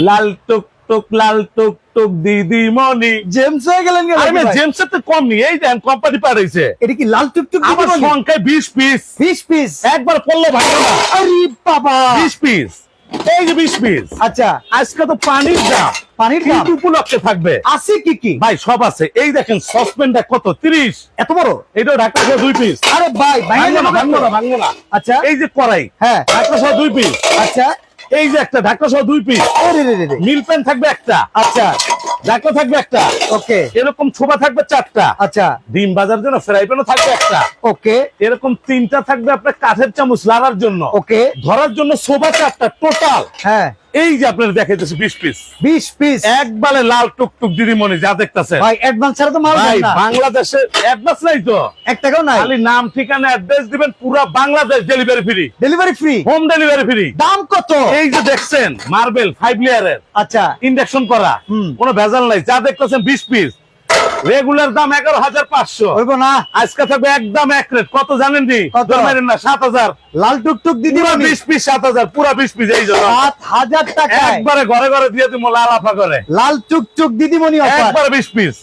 লাল টুক লাল টুক দিদিমণি। জেমস হয়ে গেলেন কেন? আরে জেমসের তো কম নেই, এই দেন কোম্পানি পাঠাইছে। এটা কি লাল টুকটুক আমার দিদিমণি? সংখ্যায় 20 পিস। 20 পিস? একবার পড়লো ভালো না। আরে বাবা, 20 পিস, এই যে 20 পিস। আচ্ছা, আজকে তো পানির দাম, পানির দাম ঈদ উপলক্ষে থাকবে। আছে কি কি? ভাই সব আছে। এই দেখেন সসপেনটা কত, 30। এত বড়? এটা ঢাকা 2 পিস। আরে ভাই ভাঙবো না, ভাঙবো না, ভাঙবো না। আচ্ছা, এই যে কড়াই, হ্যাঁ, ঢাকা 2 পিস। আচ্ছা, এই যে একটা ঢাকা 2 পিস। আরে রে রে রে, মিল প্যান থাকবে একটা, আচ্ছা, ঢাকা থাকবে একটা, ওকে, এরকম ছোবা থাকবে 4টা, আচ্ছা, ডিম ভাজার জন্য ফ্রাই প্যানও থাকবে একটা, ওকে, এরকম 3টা থাকবে আপনার কাঠের চামচ লাগার জন্য, ওকে, ধরার জন্য সোফা 4টা টোটাল। হ্যাঁ, এই যে আপনার দেখাইতেছে 20 পিস। 20 পিস একবারে লাল টুকটুক দিদিমণি যা দেখতেছেন। ভাই, অ্যাডভান্স ছাড়া তো মাল ভাই দেন না। বাংলাদেশে অ্যাডভান্স নাই তো, 1 টাকাও নাই? খালি নাম ঠিকানা অ্যাড্রেস দিবেন, পুরো Bangladesh delivery free, delivery free? Home delivery free. দাম কত? এই যে দেখছেন মার্বেল 5 লেয়ারের, আচ্ছা, ইন্ডাকশন করা, হুম, কোনো ভেজাল নাই। যা দেখতেছেন 20 পিস, রেগুলার দাম 11,500। হইব না? আজকে থাকবে একদম এক রেট। কত জানেন জি? কত? ধরবেন না, 7,000। লাল টুকটুক পুরো দিদিমণি 20 পিস 7,000, পুরো 20 পিস। এই জন্য 7,000 টাকা একবারে ঘরে ঘরে দিয়ে দিমু লাল আফা করে, লাল টুকটুক দিদিমণি অফার। একবারে 20 পিস।